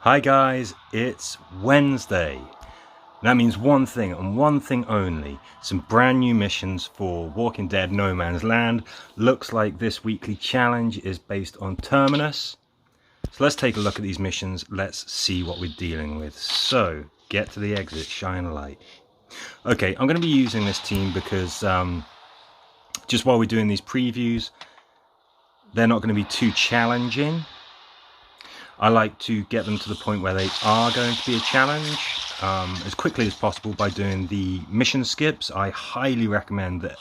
Hi guys, it's Wednesday. That means one thing and one thing only. Some brand new missions for Walking Dead No Man's Land. Looks like this weekly challenge is based on Terminus. So let's take a look at these missions. Let's see what we're dealing with. So, get to the exit, shine a light. Okay, I'm going to be using this team because just while we're doing these previews, they're not going to be too challenging. I like to get them to the point where they are going to be a challenge as quickly as possible by doing the mission skips. I highly recommend that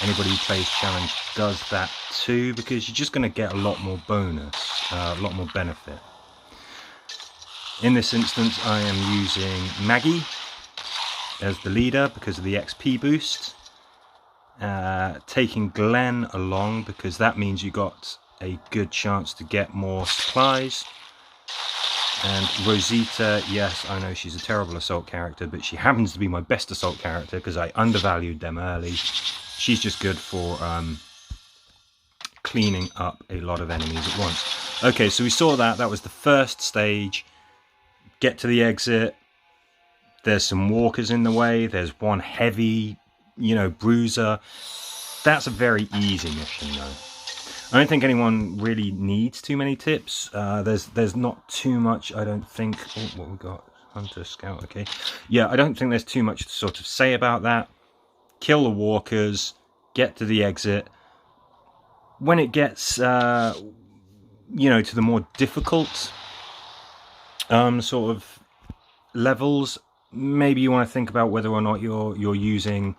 anybody who plays challenge does that too, because you're just going to get a lot more bonus, a lot more benefit. In this instance, I am using Maggie as the leader because of the XP boost. Taking Glenn along because that means you got a good chance to get more supplies. And Rosita, yes, I know she's a terrible assault character, but she happens to be my best assault character because I undervalued them early. She's just good for cleaning up a lot of enemies at once. Okay, so we saw that. That was the first stage. Get to the exit. There's some walkers in the way. There's one heavy, bruiser. That's a very easy mission, though. I don't think anyone really needs too many tips. There's not too much, I don't think. Oh, what we got? Hunter, Scout, okay. Yeah, I don't think there's too much to sort of say about that. Kill the walkers, get to the exit. When it gets, to the more difficult sort of levels, maybe you want to think about whether or not you're using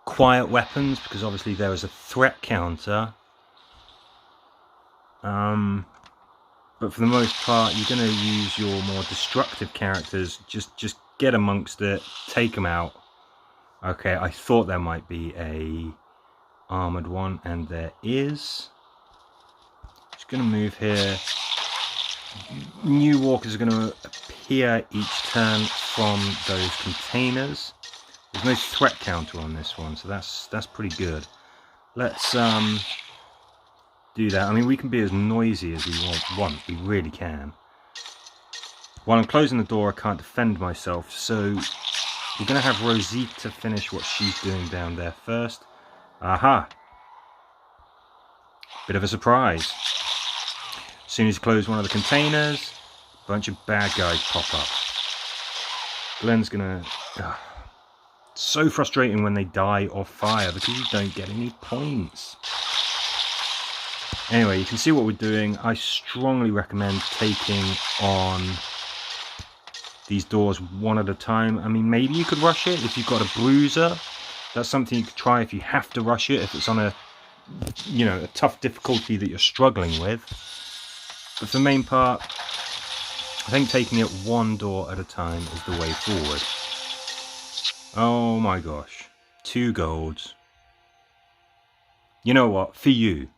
quiet weapons, because obviously there is a threat counter. But for the most part, you're going to use your more destructive characters. Just get amongst it, take them out. Okay, I thought there might be a armored one, and there is. Just going to move here. New walkers are going to appear each turn from those containers. There's no threat counter on this one, so that's pretty good. Let's do that. I mean, we can be as noisy as we want. We really can. While I'm closing the door, I can't defend myself, so we're going to have Rosita finish what she's doing down there first. Aha! Bit of a surprise. As soon as you close one of the containers, a bunch of bad guys pop up. Glenn's going to... It's so frustrating when they die or fire because you don't get any points. Anyway, you can see what we're doing. I strongly recommend taking on these doors one at a time. I mean, maybe you could rush it if you've got a bruiser. That's something you could try if you have to rush it, if it's on a tough difficulty that you're struggling with. But for the main part, I think taking it one door at a time is the way forward. Oh my gosh, 2 golds. You know what, for you.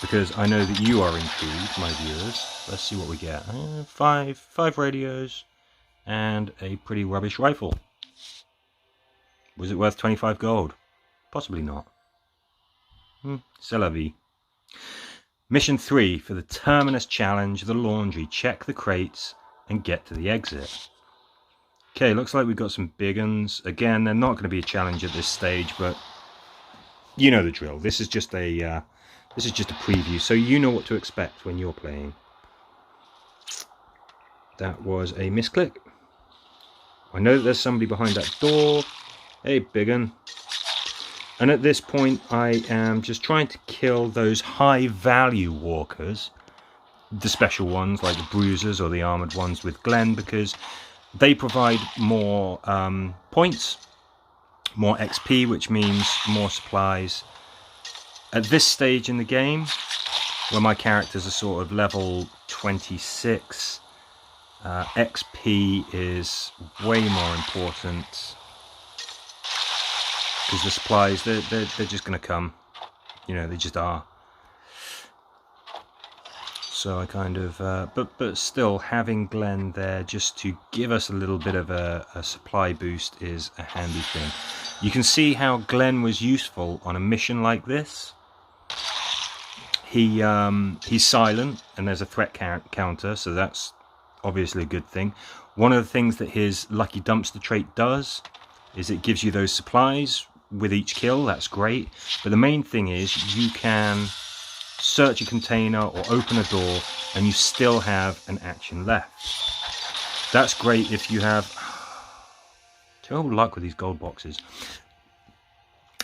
Because I know that you are intrigued, my viewers. Let's see what we get. 5 radios and a pretty rubbish rifle. Was it worth 25 gold? Possibly not. C'est la vie. Mission 3 for the Terminus challenge, the laundry. Check the crates and get to the exit. Okay, looks like we've got some big uns. Again, they're not going to be a challenge at this stage, but you know the drill. This is just a preview, so you know what to expect when you're playing. That was a misclick. I know that there's somebody behind that door. Hey, big un. And at this point, I am just trying to kill those high-value walkers, the special ones like the bruisers or the armored ones with Glenn, because they provide more points, more XP, which means more supplies. At this stage in the game, where my characters are sort of level 26, XP is way more important. Because the supplies, they're just going to come. They just are. So I kind of, but still having Glenn there just to give us a little bit of a supply boost is a handy thing. You can see how Glenn was useful on a mission like this. he's silent, and there's a threat counter, so that's obviously a good thing. One of the things that his lucky dumpster trait does is it gives you those supplies with each kill. That's great, but the main thing is you can search a container or open a door and you still have an action left. That's great if you have terrible luck with these gold boxes.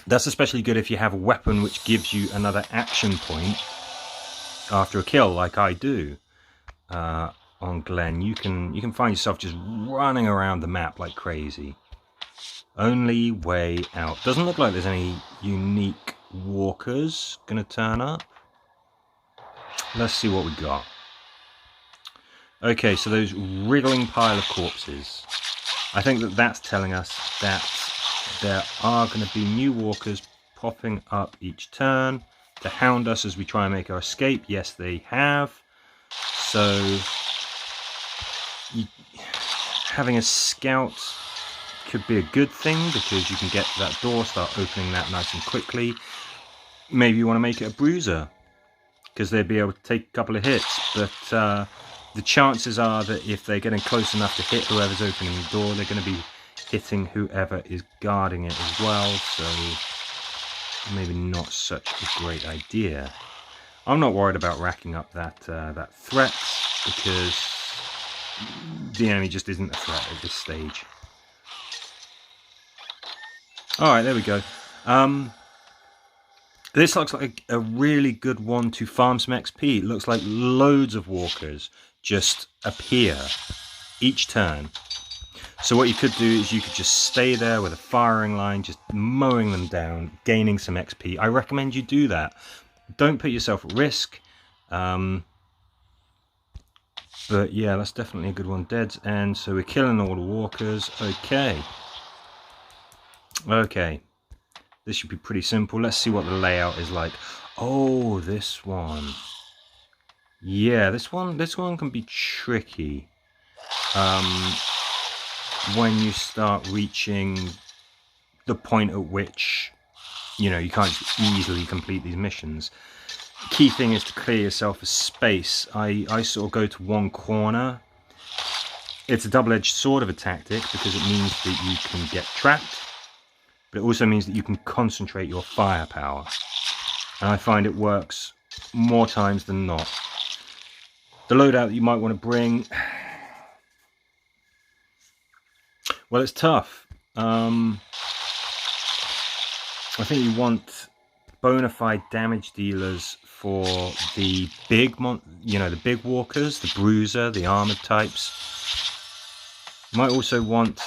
That's especially good if you have a weapon which gives you another action point after a kill, like I do on Glenn. You can find yourself just running around the map like crazy. Only way out. Doesn't look like there's any unique walkers gonna turn up. Let's see what we got. Okay, so those wriggling pile of corpses. I think that's telling us that there are going to be new walkers popping up each turn to hound us as we try and make our escape. Yes, they have. So having a scout could be a good thing, because you can get to that door, start opening that nice and quickly. Maybe you want to make it a bruiser, because they'd be able to take a couple of hits, but the chances are that if they're getting close enough to hit whoever's opening the door, they're going to be hitting whoever is guarding it as well, so maybe not such a great idea. I'm not worried about racking up that threat, because the enemy just isn't a threat at this stage. Alright, there we go. This looks like a really good one to farm some XP. It looks like loads of walkers just appear each turn. So what you could do is you could just stay there with a firing line, just mowing them down, gaining some XP. I recommend you do that. Don't put yourself at risk. But yeah, that's definitely a good one. Dead's End. So we're killing all the walkers. Okay. Okay. This should be pretty simple. Let's see what the layout is like. Oh, this one. Yeah, this one can be tricky. When you start reaching the point at which, you can't just easily complete these missions. Key thing is to clear yourself a space. I sort of go to one corner. It's a double-edged sword of a tactic, because it means that you can get trapped, but it also means that you can concentrate your firepower. And I find it works more times than not. The loadout that you might want to bring, well, it's tough. I think you want bona fide damage dealers for the big the big walkers, the bruiser, the armored types. You might also want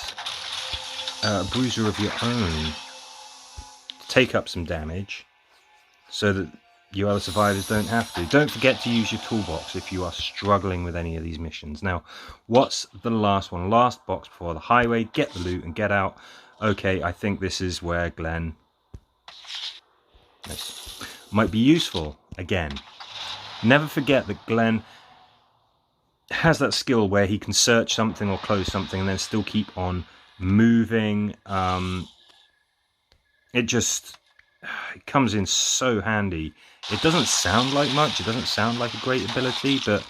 a bruiser of your own to take up some damage, so that you other survivors don't have to. Don't forget to use your toolbox if you are struggling with any of these missions. Now, what's the last one? Last box before the highway. Get the loot and get out. Okay, I think this is where Glenn might be useful again. Never forget that Glenn has that skill where he can search something or close something and then still keep on moving. It comes in so handy. It doesn't sound like much, it doesn't sound like a great ability, but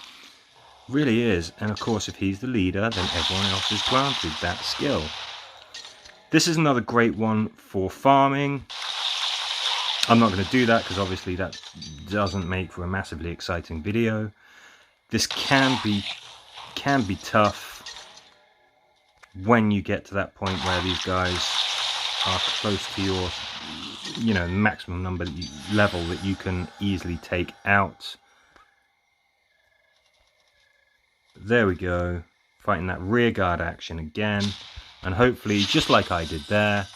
really is. And of course, if he's the leader, then everyone else is granted that skill. This is another great one for farming. I'm not going to do that because obviously that doesn't make for a massively exciting video. This can be tough when you get to that point where these guys are close to your maximum number level that you can easily take out. There we go, fighting that rear guard action again, and hopefully, just like I did there,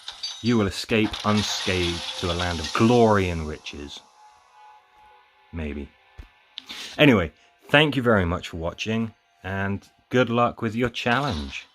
you will escape unscathed to a land of glory and riches. Maybe. Anyway, thank you very much for watching, and good luck with your challenge.